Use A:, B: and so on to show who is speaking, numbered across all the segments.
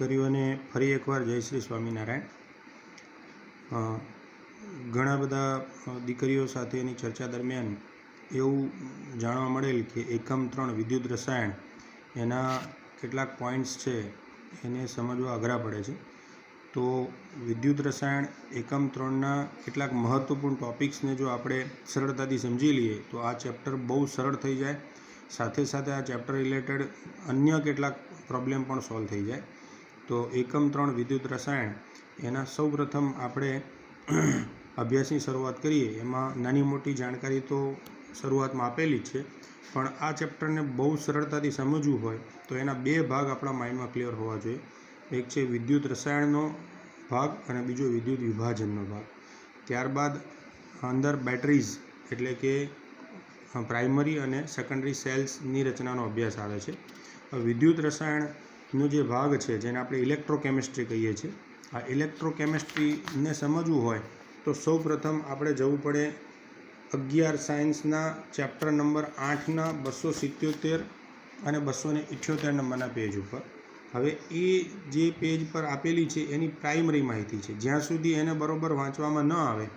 A: દીકરીઓને ફરી એકવાર જય શ્રી સ્વામિનારાયણ. ઘણા બધા દીકરીઓ સાથેની ચર્ચા દરમિયાન એવું જાણવા મળેલ કે એકમ 3 વિદ્યુત રસાયણ એના કેટલાક પોઈન્ટ્સ છે એને સમજવા અઘરા પડે છે. તો વિદ્યુત રસાયણ એકમ 3ના કેટલાક મહત્ત્વપૂર્ણ ટૉપિક્સને જો આપણે સરળતાથી સમજી લઈએ તો આ ચેપ્ટર બહુ સરળ થઈ જાય. સાથે સાથે આ ચેપ્ટર રિલેટેડ અન્ય કેટલાક પ્રોબ્લેમ પણ સોલ્વ થઈ જાય. તો એકમ 3 વિદ્યુત રસાયણ એના સૌપ્રથમ આપણે અભ્યાસની શરૂઆત કરીએ. એમાં નાની મોટી જાણકારી તો શરૂઆતમાં આપેલી જ છે, પણ આ ચેપ્ટરને બહુ સરળતાથી સમજવું હોય તો એના બે ભાગ આપણા માઇન્ડમાં ક્લિયર હોવા જોઈએ. એક છે વિદ્યુત રસાયણનો ભાગ અને બીજો વિદ્યુત વિભાજનનો ભાગ. ત્યારબાદ અંદર બેટરીઝ એટલે કે પ્રાઇમરી અને સેકન્ડરી સેલ્સની રચનાનો અભ્યાસ આવે છે. વિદ્યુત રસાયણનો જે ભાગ છે જેને આપણે ઇલેક્ટ્રોકેમિસ્ટ્રી કહીએ છીએ, આ ઇલેક્ટ્રોકેમિસ્ટ્રીને સમજવું હોય તો સૌ પ્રથમ આપણે જવું પડે 11 સાયન્સના ચેપ્ટર નંબર 8ના 277 અને 278 નંબરના પેજ ઉપર. હવે એ જે પેજ પર આપેલી છે એની પ્રાઇમરી માહિતી છે. જ્યાં સુધી એને બરાબર વાંચવામાં ન આવે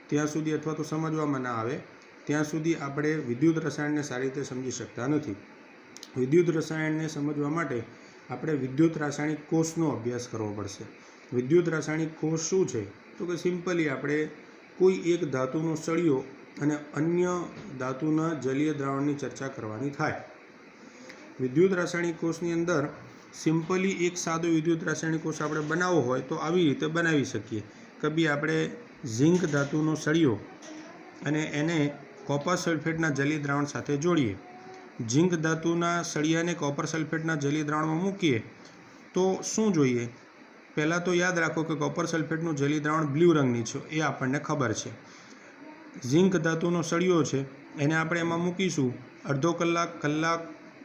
A: ત્યાં સુધી અથવા તો સમજવામાં ના આવે ત્યાં સુધી આપણે વિદ્યુત રસાયણને સારી રીતે સમજી શકતા નથી. વિદ્યુત રસાયણને સમજવા માટે આપણે વિદ્યુત રાસાયણિક કોષનો અભ્યાસ કરવો પડશે. વિદ્યુત રાસાયણિક કોષ શું છે? તો કે સિમ્પલી આપણે કોઈ એક ધાતુનો સળિયો અને અન્ય ધાતુના જલીય દ્રાવણની ચર્ચા કરવાની થાય. વિદ્યુત રાસાયણિક કોષની અંદર સિમ્પલી એક સાદો વિદ્યુત રાસાયણિક કોષ આપણે બનાવવો હોય તો આવી રીતે બનાવી શકીએ. કભી આપણે ઝિંક ધાતુનો સળિયો અને એને કોપર સલ્ફેટના જલીય દ્રાવણ સાથે જોડીએ. ઝિંક ધાતુના સળિયાને કોપર સલ્ફેટના જલીય દ્રાવણમાં મૂકીએ તો શું જોઈએ? પહેલાં તો યાદ રાખો કે કોપર સલ્ફેટનું જલીય દ્રાવણ બ્લુ રંગની છે, એ આપણને ખબર છે. ઝિંક ધાતુનો સળિયો છે એને આપણે એમાં મૂકીશું. અડધો કલાક, કલાક,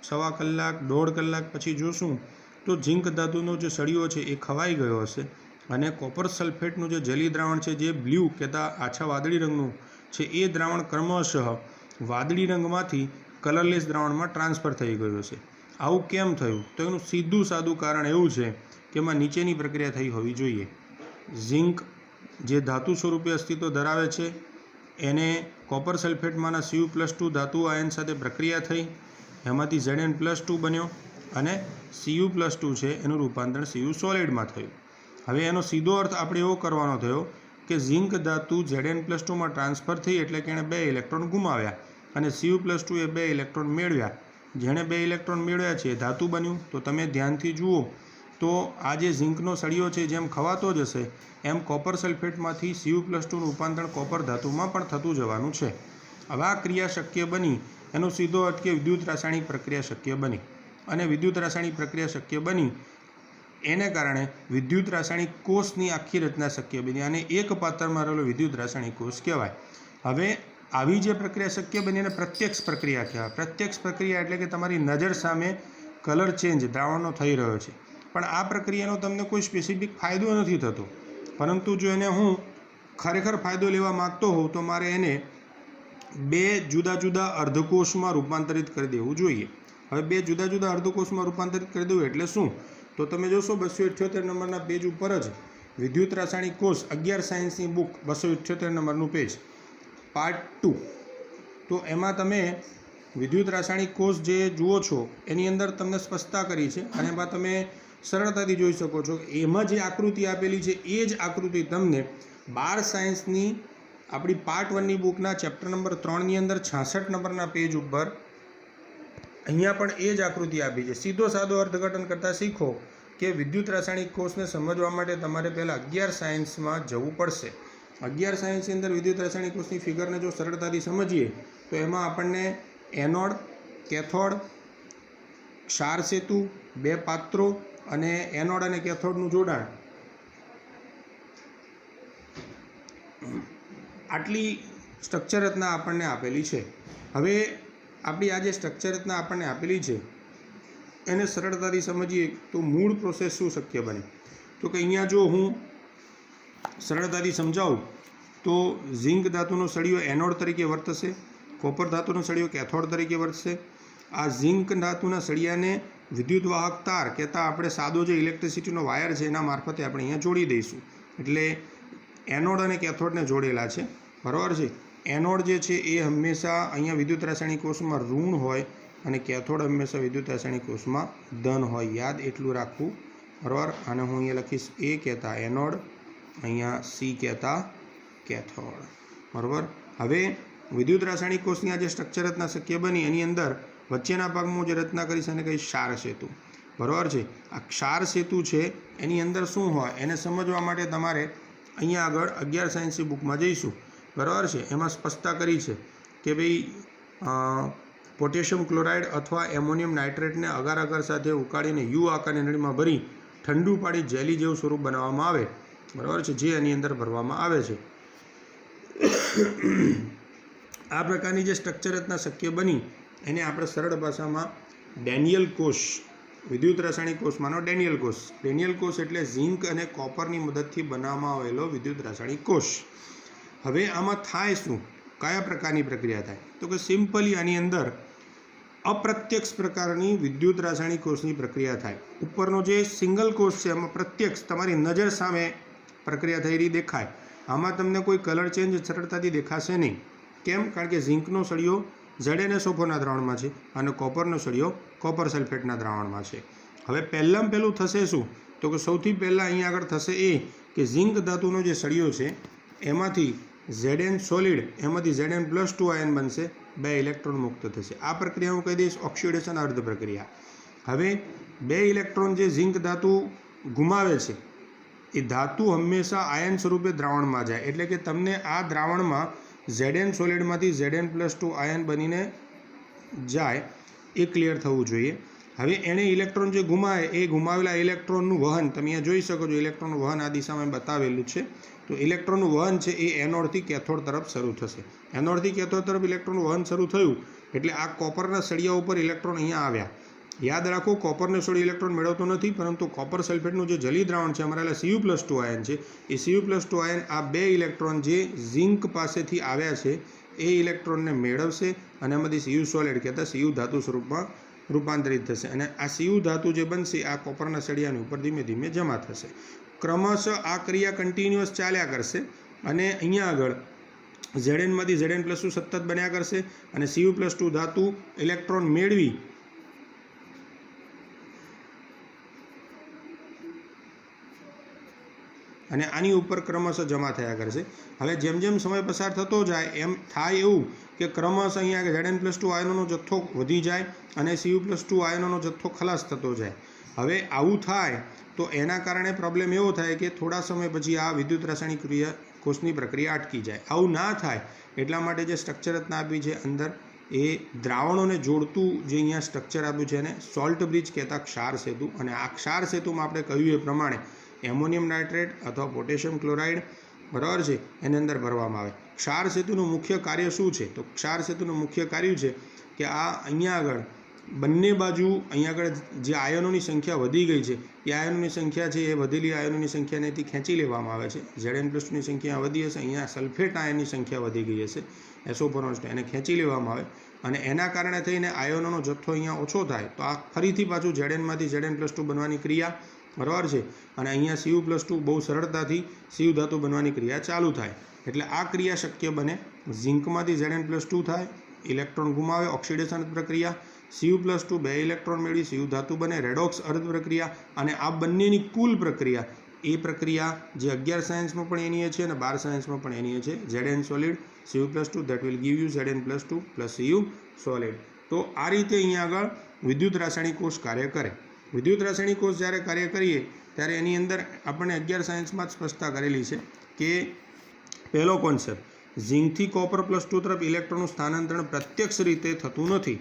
A: સવા કલાક, 1.5 કલાક પછી જોશું તો ઝિંક ધાતુનો જે સળિયો છે એ ખવાઈ ગયો હશે અને કોપર સલ્ફેટનું જે જલીય દ્રાવણ છે જે બ્લુ કહેતા આછા વાદળી રંગનું છે એ દ્રાવણ ક્રમશઃ વાદળી રંગમાંથી કલરલેસ દ્રાવણમાં ટ્રાન્સફર થઈ ગયું હશે. આવું કેમ થયું? તો એનું સીધું સાદું કારણ એવું છે કે એમાં નીચેની પ્રક્રિયા થઈ હોવી જોઈએ. ઝિંક જે ધાતુ સ્વરૂપે અસ્તિત્વ ધરાવે છે એને કોપર સલ્ફેટમાંના Cu+2 ધાતુ આયન સાથે પ્રક્રિયા થઈ, એમાંથી Zn+2 બન્યો અને Cu+2 છે એનું રૂપાંતરણ Cu સોલિડમાં થયું. હવે એનો સીધો અર્થ આપણે એવો કરવાનો થયો કે ઝિંક ધાતુ Zn+2માં ટ્રાન્સફર થઈ એટલે કે એણે 2 ઇલેક્ટ્રોન ગુમાવ્યા અને Cu+2 એ 2 ઇલેક્ટ્રોન મેળવ્યા. જેણે 2 ઇલેક્ટ્રોન મેળવ્યા છે એ ધાતુ બન્યું. તો તમે ધ્યાનથી જુઓ તો આ જે ઝિંકનો સળિયો છે જેમ ખવાતો જશે એમ કોપર સલ્ફેટમાંથી Cu+2નું રૂપાંતરણ કોપર ધાતુમાં પણ થતું જવાનું છે. હવે આ ક્રિયા શક્ય બની એનો સીધો અર્થ કે વિદ્યુત રાસાયણિક પ્રક્રિયા શક્ય બની. અને વિદ્યુત રાસાયણિક પ્રક્રિયા શક્ય બની એને કારણે વિદ્યુત રાસાયણિક કોષની આખી રચના શક્ય બની અને એક પાત્રમાં રહેલો વિદ્યુત રાસાયણિક કોષ કહેવાય. હવે આવી જે પ્રક્રિયા શક્ય બની એને પ્રત્યક્ષ પ્રક્રિયા કહેવાય. પ્રત્યક્ષ પ્રક્રિયા એટલે કે તમારી નજર સામે કલર ચેન્જ દ્રાવણનો થઈ રહ્યો છે, પણ આ પ્રક્રિયાનો તમને કોઈ સ્પેસિફિક ફાયદો નથી થતો. પરંતુ જો એને હું ખરેખર ફાયદો લેવા માગતો હોઉં તો મારે એને 2 જુદા જુદા અર્ધકોષમાં રૂપાંતરિત કરી દેવું જોઈએ. હવે 2 જુદા જુદા અર્ધકોષમાં રૂપાંતરિત કરી દેવું એટલે શું? તો તમે જોશો 278 નંબરના પેજ ઉપર જ વિદ્યુત રાસાયણિક કોષ 11 સાયન્સની બુક 278 નંબરનું પેજ પાર્ટ 2. તો એમાં તમે વિદ્યુત રાસાયણિક કોષ જે જુઓ છો એની અંદર તમને સ્પષ્ટતા કરી છે અને એમાં તમે સરળતાથી જોઈ શકો છો. એમાં જે આકૃતિ આપેલી છે એ જ આકૃતિ તમને 12 સાયન્સની આપણી પાર્ટ 1ની બુકના ચેપ્ટર નંબર 3ની અંદર 66 નંબરના પેજ ઉપર અહીંયા પણ એ જ આકૃતિ આપી છે. સીધો સાદો અર્થઘટન કરતાં શીખો કે વિદ્યુત રાસાયણિક કોષને સમજવા માટે તમારે પહેલાં 11 સાયન્સમાં જવું પડશે. 11 સાયન્સની અંદર વિદ્યુત રાસાયણિક કોષની ફિગરને જો સરળતાથી સમજીએ તો એમાં આપણને એનોડ, કેથોડ, ક્ષાર સેતુ, 2 પાત્રો અને એનોડ અને કેથોડનું જોડાણ, આટલી સ્ટ્રક્ચર રચના આપણને આપેલી છે. હવે આપણી આ જે સ્ટ્રક્ચર રચના આપણને આપેલી છે એને સરળતાથી સમજીએ તો મૂળ પ્રોસેસ શું શક્ય બને? તો કે અહીંયા જો હું સરળતાથી સમજાવું તો ઝિંક ધાતુનો સળિયો એનોડ તરીકે વર્તશે, કોપર ધાતુનો સળિયો કેથોડ તરીકે વર્તશે. આ ઝિંક ધાતુના સળિયાને વિદ્યુત વાહક તાર કહેતા આપણે સાદો જે ઇલેક્ટ્રિસિટીનો વાયર છે એના મારફતે આપણે અહીંયા જોડી દઈશું. એટલે એનોડ અને કેથોડને જોડેલા છે, બરાબર છે. એનોડ જે છે એ હંમેશા અહીંયા વિદ્યુત રાસાયણિક કોષમાં ઋણ હોય અને કેથોડ હંમેશા વિદ્યુત રાસાયણિક કોષમાં ધન હોય. યાદ એટલું રાખવું, બરાબર. અને હું અહીંયા લખીશ એ કહેતા એનોડ, અહીંયા સી કહેતા કેથોડ, બરાબર. હવે વિદ્યુત રાસાયણિક કોષની આ જે સ્ટ્રક્ચર રચના શક્ય બની એની અંદર વચ્ચેના ભાગમાં જે રચના કરીશ એને કહીશ ક્ષાર સેતુ, બરાબર છે. આ ક્ષાર સેતુ છે એની અંદર શું હોય એને સમજવા માટે તમારે અહીંયા આગળ 11 સાયન્સની બુકમાં જઈશું, બરાબર છે. એમાં સ્પષ્ટતા કરી છે કે ભાઈ પોટેશિયમ ક્લોરાઇડ અથવા એમોનિયમ નાઇટ્રેટને અગાર અગાર સાથે ઉકાળીને યુ આકારની નળીમાં ભરી ઠંડુ પાડી જેલી જેવું સ્વરૂપ બનાવવામાં આવે, બરાબર છે, જે એની અંદર ભરવામાં આવે છે. આ પ્રકારની જે સ્ટ્રક્ચર રચના શક્ય બની એને આપણે સરળ ભાષામાં ડેનિયલ કોષ, વિદ્યુત રાસાયણિક કોષમાંનો ડેનિયલ કોષ. ડેનિયલ કોષ એટલે ઝિંક અને કોપરની મદદથી બનાવવામાં આવેલો વિદ્યુત રાસાયણિક કોષ. હવે આમાં થાય શું, કયા પ્રકારની પ્રક્રિયા થાય, તો કે સિમ્પલી આની અંદર અપ્રત્યક્ષ પ્રકારની વિદ્યુત રાસાયણિક કોષની પ્રક્રિયા થાય. ઉપરનો જે સિંગલ કોષ છે એમાં પ્રત્યક્ષ તમારી નજર સામે પ્રક્રિયા થઈ રહી દેખાય. આમાં તમને કોઈ કલર ચેન્જ સરળતાથી દેખાશે નહીં. કેમ? કારણ કે ઝિંકનો સળિયો ZnSO4ના દ્રાવણમાં છે અને કોપરનો સળિયો કોપર સલ્ફેટના દ્રાવણમાં છે. હવે પહેલાં પહેલું થશે શું, તો કે સૌથી પહેલાં અહીંયા આગળ થશે એ કે ઝિંક ધાતુનો જે સળિયો છે એમાંથી Zn સોલિડ એમાંથી Zn+2 આયન બનશે, 2 ઇલેક્ટ્રોન મુક્ત થશે. આ પ્રક્રિયા હું કહી દઈશ ઓક્સિડેશન અર્ધ પ્રક્રિયા. હવે 2 ઇલેક્ટ્રોન જે ઝિંક ધાતુ ગુમાવે છે એ ધાતુ હંમેશા આયન સ્વરૂપે દ્રાવણમાં જાય, એટલે કે તમને આ દ્રાવણમાં Zn સોલિડમાંથી Zn+2 આયન બનીને જાય એ ક્લિયર થવું જોઈએ. હવે એણે ઇલેક્ટ્રોન જે ગુમાવે એ ગુમાવેલા ઇલેક્ટ્રોનનું વહન તમે અહીંયા જોઈ શકો છો. ઇલેક્ટ્રોનનું વહન આ દિશામાં બતાવેલું છે. તો ઇલેક્ટ્રોનનું વહન છે એ એનોડથી કેથોડ તરફ શરૂ થશે. એનોડથી કેથોડ તરફ ઇલેક્ટ્રોનનું વહન શરૂ થયું એટલે આ કોપરના સળિયા ઉપર ઇલેક્ટ્રોન અહીંયા આવ્યા. યાદ રાખો, કોપરનો સળિયો ઇલેક્ટ્રોન મેળવતો નથી, પરંતુ કોપર સલ્ફેટનું જે જલી દ્રાવણ છે અમારા Cu+2 આયન છે એ Cu+2 આયન આ 2 ઇલેક્ટ્રોન જે ઝિંક પાસેથી આવ્યા છે એ ઇલેક્ટ્રોનને મેળવશે અને એમાંથી Cu સોલિડ કહેતા Cu ધાતુ સ્વરૂપમાં રૂપાંતરિત થશે અને આ Cu ધાતુ જે બનશે આ કોપરના સળિયાની ઉપર ધીમે ધીમે જમા થશે. ક્રમશઃ આ ક્રિયા કન્ટિન્યુઅસ ચાલ્યા કરશે અને અહીંયા આગળ Znમાંથી Zn+2 સતત બન્યા કરશે અને Cu+2 ધાતુ ઇલેક્ટ્રોન મેળવી અને આની ઉપર ક્રમશઃ જમા થયા કરશે. હવે જેમ જેમ સમય પસાર થતો જાય એમ થાય એવું કે ક્રમશઃ અહીંયા Zn+2 આયનોનો જથ્થો વધી જાય અને Cu+2 આયનોનો જથ્થો ખલાસ થતો જાય. હવે આવું થાય તો એના કારણે પ્રોબ્લેમ એવો થાય કે થોડા સમય પછી આ વિદ્યુત રાસાયણિક કોષની પ્રક્રિયા અટકી જાય. આવું ના થાય એટલા માટે જે સ્ટ્રક્ચર રચના આપી છે અંદર એ દ્રાવણોને જોડતું જે અહીંયા સ્ટ્રક્ચર આપ્યું છે એને સોલ્ટ બ્રિજ કહેતા ક્ષાર સેતુ. અને આ ક્ષાર સેતુમાં આપણે કહ્યું એ પ્રમાણે એમોનિયમ નાઇટ્રેટ અથવા પોટેશિયમ ક્લોરાઇડ, બરાબર છે, એની અંદર ભરવામાં આવે. ક્ષાર સેતુનું મુખ્ય કાર્ય શું છે, તો ક્ષાર સેતુનું મુખ્ય કાર્ય છે કે આ અહીંયા આગળ બંને બાજુ અહીંયા આગળ જે આયનોની સંખ્યા વધી ગઈ છે એ આયનોની સંખ્યા છે એ વધેલી આયનોની સંખ્યાને અહીંથી ખેંચી લેવામાં આવે છે. Zn+2ની સંખ્યા વધી હશે, અહીંયા સલ્ફેટ આયનની સંખ્યા વધી ગઈ હશે SO4 એને ખેંચી લેવામાં આવે અને એના કારણે થઈને આયનોનો જથ્થો અહીંયા ઓછો થાય તો આ ફરીથી પાછું Znમાંથી Zn+2 બનવાની ક્રિયા, બરાબર છે, અને અહીંયા Cu+2 બહુ સરળતાથી Cu ધાતુ બનવાની ક્રિયા ચાલુ થાય. એટલે આ ક્રિયા શક્ય બને. ઝિંકમાંથી Zn+2 થાય, ઇલેક્ટ્રોન ગુમાવે, ઓક્સિડેશન પ્રક્રિયા, Cu+2 2 ઇલેક્ટ્રોન મેળવી Cu ધાતુ બને, રેડોક્સ અર્ધ પ્રક્રિયા, અને આ બંનેની કુલ પ્રક્રિયા એ પ્રક્રિયા જે 11 સાયન્સમાં પણ એની છે અને 12 સાયન્સમાં પણ એની છે. Zn solid Cu+2 that will give you Zn+2 plus Cu solid. તો આ રીતે અહીંયા આગળ વિદ્યુત રાસાયણિક કોષ કાર્ય કરે. વિદ્યુત રાસાયણિક કોષ જ્યારે કાર્ય કરીએ ત્યારે એની અંદર આપણને 11 સાયન્સમાં જ સ્પષ્ટતા કરેલી છે કે પહેલો કોન્સેપ્ટ, ઝિંકથી કોપર+2 તરફ ઇલેક્ટ્રોનનું સ્થાનાંતરણ પ્રત્યક્ષ રીતે થતું નથી,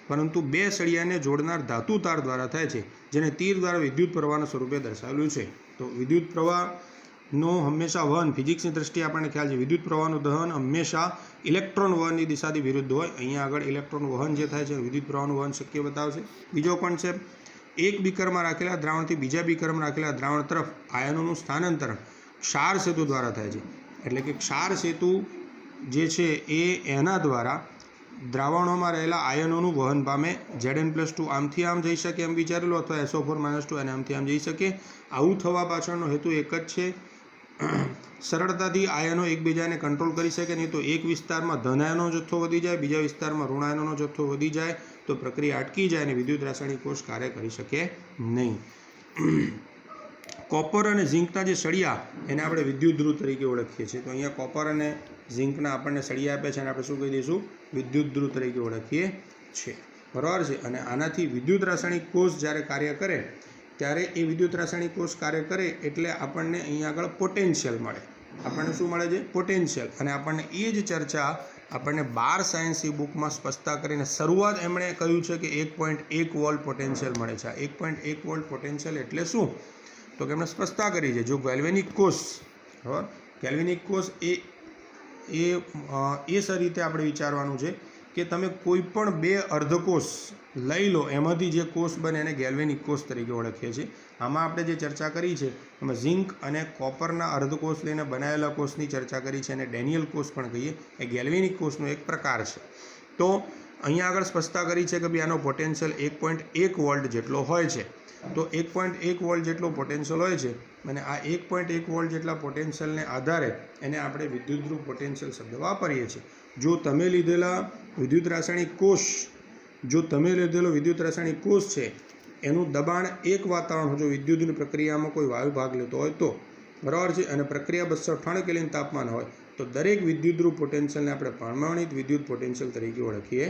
A: પરંતુ 2 સળિયાને જોડનાર ધાતુ તાર દ્વારા થાય છે, જેને તીર દ્વારા વિદ્યુત પ્રવાહના સ્વરૂપે દર્શાવેલું છે. તો વિદ્યુત પ્રવાહનો હંમેશા વહન ફિઝિક્સની દ્રષ્ટિએ આપણને ખ્યાલ છે, વિદ્યુત પ્રવાહનું દહન હંમેશા ઇલેક્ટ્રોન વહનની દિશાથી વિરુદ્ધ હોય. અહીંયા આગળ ઇલેક્ટ્રોન વહન જે થાય છે વિદ્યુત પ્રવાહનું વહન શક્ય બતાવશે. બીજો કોન્સેપ્ટ, એક બીકરમાં રાખેલા દ્રાવણથી બીજા બીકરમાં રાખેલા દ્રાવણ તરફ આયનોનું સ્થાનાંતરણ ક્ષાર સેતુ દ્વારા થાય છે. એટલે કે ક્ષાર સેતુ જે છે એ એના દ્વારા દ્રાવણોમાં રહેલા આયનોનું વહન પામે. Zn+2 આમથી આમ જઈ શકે એમ વિચારેલો, અથવા SO4-2 અને આમથી આમ જઈ શકે. આવું થવા પાછળનો હેતુ એક જ છે, સરળતાથી આયનો એકબીજાને કંટ્રોલ કરી શકે. નહીં તો એક વિસ્તારમાં ધન આયનોનો જથ્થો વધી જાય, બીજા વિસ્તારમાં ઋણ આયનોનો જથ્થો વધી જાય તો પ્રક્રિયા અટકી જાય અને વિદ્યુત રાસાયણિક કોષ કાર્ય કરી શકે નહીં. કોપર અને ઝીંકના જે સળિયા એને આપણે વિદ્યુત ધ્રુવ તરીકે ઓળખીએ છીએ. તો અહીંયા કોપર અને ઝીંકના આપણને સળિયા આપે છે અને આપણે શું કહી દઈશું? વિદ્યુત ધ્રુવ તરીકે ઓળખીએ છીએ. બરાબર છે. અને આનાથી વિદ્યુત રાસાયણિક કોષ જ્યારે કાર્ય કરે ત્યારે એ વિદ્યુત રાસાયણિક કોષ કાર્ય કરે એટલે આપણને અહીંયા આગળ પોટેન્શિયલ મળે. આપણને શું મળે છે? પોટેન્શિયલ. અને આપણને એ જ ચર્ચા આપણને 12 સાયન્સની બુકમાં સ્પષ્ટતા કરીને શરૂઆત એમણે કહ્યું છે કે 1.1 વોલ્ટ પોટેન્શિયલ મળે છે. 1.1 વોલ્ટ પોટેન્શિયલ એટલે શું? તો કે એમણે સ્પષ્ટતા કરી છે. જો ગેલ્વેનિક કોષ, બરાબર, ગેલ્વેનિક કોષ એ રીતે આપણે વિચારવાનું છે કે તમે કોઈ પણ બે અર્ધકોષ લઈ લો, એમાંથી જે કોષ બને એને ગેલ્વેનિક કોષ તરીકે ઓળખીએ છીએ. આમાં આપણે જે ચર્ચા કરી છે એમાં ઝિંક અને કોપરના અર્ધકોષ લઈને બનાવેલા કોષની ચર્ચા કરી છે, અને ડેનિયલ કોષ પણ કહીએ, એ ગેલ્વેનિક કોષનો એક પ્રકાર છે. તો અહીંયા આગળ સ્પષ્ટતા કરી છે કે ભાઈ આનો પોટેન્શિયલ 1.1 વોલ્ટ જેટલો હોય છે. તો 1.1 વોલ્ટ જેટલો પોટેન્શિયલ હોય છે, અને આ 1.1 વોલ્ટ જેટલા પોટેન્શિયલને આધારે એને આપણે વિદ્યુત ધ્રુવ પોટેન્શિયલ શબ્દ વાપરીએ છીએ. જો તમે લીધેલો વિદ્યુત રાસાયણિક કોષ છે એનું દબાણ એક વાતાવરણ, જો વિદ્યુતની પ્રક્રિયામાં કોઈ વાયુ ભાગ લેતો હોય તો, બરાબર છે, અને પ્રક્રિયા 298 કેલ્વિન તાપમાન હોય તો દરેક વિદ્યુત ધ્રુવ પોટેન્શિયલને આપણે પ્રમાણિત વિદ્યુત પોટેન્શિયલ તરીકે ઓળખીએ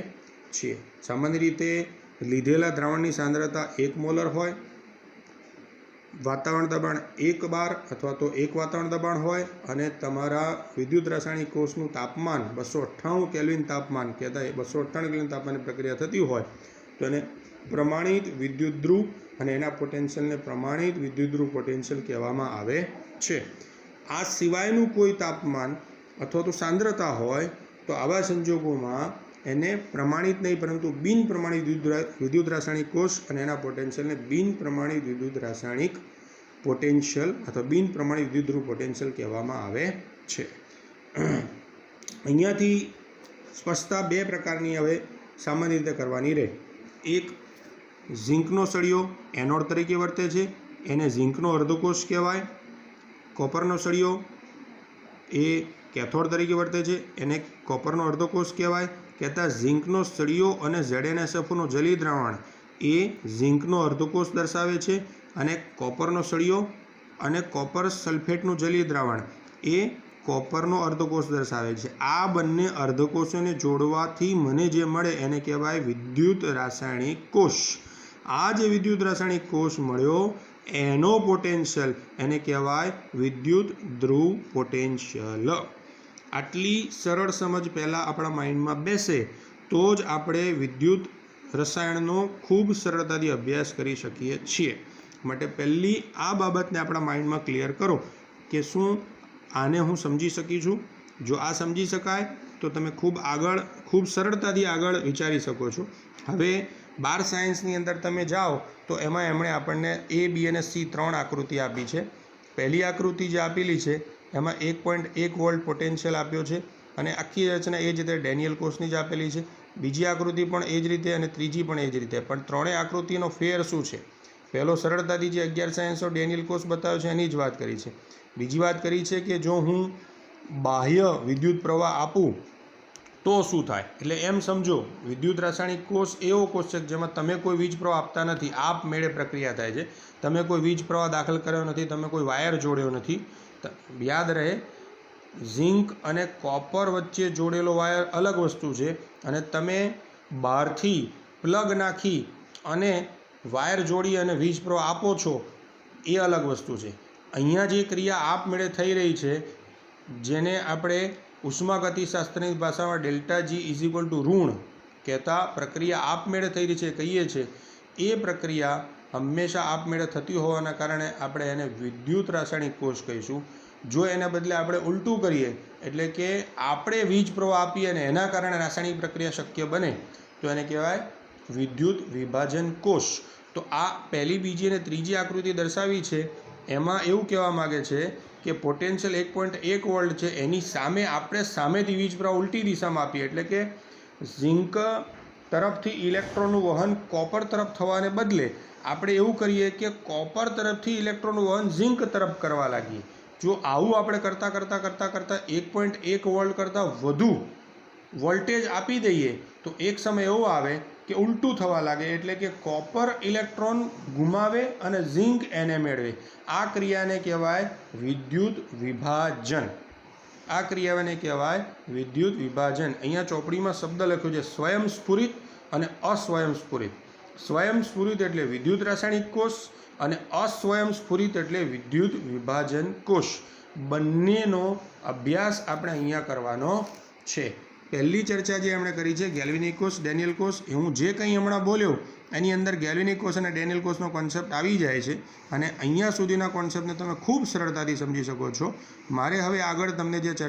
A: છીએ. સામાન્ય રીતે લીધેલા દ્રાવણની સાંદ્રતા 1 મોલર હોય, વાતાવરણ દબાણ 1 બાર અથવા તો 1 વાતાવરણ દબાણ હોય, અને તમારા વિદ્યુત રાસાયણિક કોષનું તાપમાન 298 કેલ્વિન તાપમાન, કહેતા 298 કેલ્વિન તાપમાનની પ્રક્રિયા થતી હોય તો એને પ્રમાણિત વિદ્યુત ધ્રુવ અને એના પોટેન્શિયલને પ્રમાણિત વિદ્યુત ધ્રુવ પોટેન્શિયલ કહેવામાં આવે છે. આ સિવાયનું કોઈ તાપમાન અથવા તો સાંદ્રતા હોય તો આવા સંજોગોમાં એને પ્રમાણિત નહીં પરંતુ બિન પ્રમાણિત વિદ્યુત રાસાયણિક કોષ અને એના પોટેન્શિયલને બિન પ્રમાણિત વિદ્યુત રાસાયણિક પોટેન્શિયલ અથવા બિન પ્રમાણિત વિદ્યુત ધ્રુવ પોટેન્શિયલ કહેવામાં આવે છે. અહીંયાથી સ્પષ્ટતા બે પ્રકારની હવે સામાન્ય રીતે કરવાની રહે. એક, ઝીંકનો સળિયો એનોડ તરીકે વર્તે છે, એને ઝીંકનો અર્ધકોષ કહેવાય. કોપરનો સળિયો એ કેથોડ તરીકે વર્તે છે, એને કોપરનો અર્ધકોષ કહેવાય. કહેતા ઝીંકનો સળિયો અને ZnSO4નું જલીય દ્રાવણ એ ઝીંકનો અર્ધકોષ દર્શાવે છે, અને કોપરનો સળિયો અને કોપર સલ્ફેટનું જલીય દ્રાવણ એ કોપરનો અર્ધકોષ દર્શાવે છે. આ બંને અર્ધકોષોને જોડવાથી મને જે મળે એને કહેવાય વિદ્યુત રાસાયણિક કોષ. આ જે વિદ્યુત રાસાયણિક કોષ મળ્યો એનો પોટેન્શિયલ એને કહેવાય વિદ્યુત ધ્રુવ પોટેન્શિયલ. આટલી સરળ સમજ પહેલાં આપણા માઇન્ડમાં બેસે તો જ આપણે વિદ્યુત રસાયણનો ખૂબ સરળતાથી અભ્યાસ કરી શકીએ છીએ. માટે પહેલી આ બાબતને આપણા માઇન્ડમાં ક્લિયર કરો કે શું આને હું સમજી શકી છું. જો આ સમજી શકાય તો તમે ખૂબ સરળતાથી આગળ વિચારી શકો છો. હવે 12 સાયન્સની અંદર તમે જાઓ તો એમાં એમણે આપણને A, B અને C 3 આકૃતિ આપી છે. પહેલી આકૃતિ જે આપેલી છે એમાં 1.1 વોલ્ટ પોટેન્શિયલ આપ્યો છે, અને આખી રચના એ જ રીતે ડેનિયલ કોષની જ આપેલી છે. બીજી આકૃતિ પણ એ જ રીતે અને ત્રીજી પણ એ જ રીતે. પણ ત્રણેય આકૃતિનો ફેર શું છે? પહેલો સરળતાથી જે 11 સાયન્સો ડેનિયલ કોષ બતાવ્યો છે એની જ વાત કરી છે. બીજી વાત કરી છે કે જો હું બાહ્ય વિદ્યુત પ્રવાહ આપું તો શું થાય. એટલે એમ સમજો વિદ્યુત રાસાયણિક કોષ એવો કોષ છે જેમાં તમે કોઈ વીજ પ્રવાહ આપતા નથી, આપમેળે પ્રક્રિયા થાય છે. તમે કોઈ વીજ પ્રવાહ દાખલ કર્યો નથી, તમે કોઈ વાયર જોડ્યો નથી. યાદ રહે, ઝિંક અને કોપર વચ્ચે જોડેલો વાયર અલગ વસ્તુ છે, અને તમે બહારથી પ્લગ નાખી અને વાયર જોડી અને વીજ પ્રવાહ આપો છો એ અલગ વસ્તુ છે. અહીંયા જે ક્રિયા આપમેળે થઈ રહી છે જેને આપણે ઉષ્માગતિશાસ્ત્રની ભાષામાં ΔG = ઋણ કહેતા પ્રક્રિયા આપમેળે થઈ રહી છે કહીએ છીએ, એ પ્રક્રિયા હંમેશા આપમેળે થતી હોવાના કારણે આપણે એને વિદ્યુત રાસાયણિક કોષ કહીશું. જો એને બદલે આપણે ઉલટું કરીએ એટલે કે આપણે વીજ પ્રવાહ આપીએ અને એના કારણે રાસાયણિક પ્રક્રિયા શક્ય બને તો એને કહેવાય વિદ્યુત વિભાજન કોષ. તો આ પહેલી, બીજી અને ત્રીજી આકૃતિ દર્શાવી છે એમાં એવું કહેવા માગે છે કે પોટેન્શિયલ 1.1 વોલ્ટ છે, એની સામે આપણે સામેથી વીજ પ્રવાહ ઉલટી દિશામાં આપીએ એટલે કે ઝિંક તરફથી ઇલેક્ટ્રોનનું વહન કોપર તરફ થવાને બદલે આપણે એવું કરીએ કે કોપર તરફથી ઇલેક્ટ્રોનનું વહન ઝિંક તરફ કરવા લાગીએ. જો આવું આપણે કરતાં 1.1 વોલ્ટ કરતાં વધુ વોલ્ટેજ આપી દઈએ તો એક સમય એવો આવે કે ઉલટું થવા લાગે, એટલે કે કોપર ઇલેક્ટ્રોન ગુમાવે અને ઝિંક એને મેળવે. આ ક્રિયાને કહેવાય વિદ્યુત વિભાજન. આ ક્રિયાને કહેવાય વિદ્યુત વિભાજન. અહીંયા ચોપડીમાં શબ્દ લખ્યો છે સ્વયંસ્ફુરિત અને અસ્વયંસ્ફુરિત. સ્વયંસ્ફુરિત એટલે વિદ્યુત રાસાયણિક કોષ અને અસ્વયંસ્ફુરિત એટલે વિદ્યુત વિભાજન કોષ. બંનેનો અભ્યાસ આપણે અહીંયા કરવાનો છે. પહેલી ચર્ચા જે એમણે કરી છે ગેલ્વેનિક કોષ, ડેનિયલ કોષ, એ હું જે કંઈ હમણાં બોલ્યો એની અંદર ગેલ્વેનિક કોષ અને ડેનિયલ કોષનો કોન્સેપ્ટ આવી જાય છે અને અહીંયા સુધીના કોન્સેપ્ટને તમે ખૂબ સરળતાથી સમજી શકો છો. મારે હવે આગળ તમને જે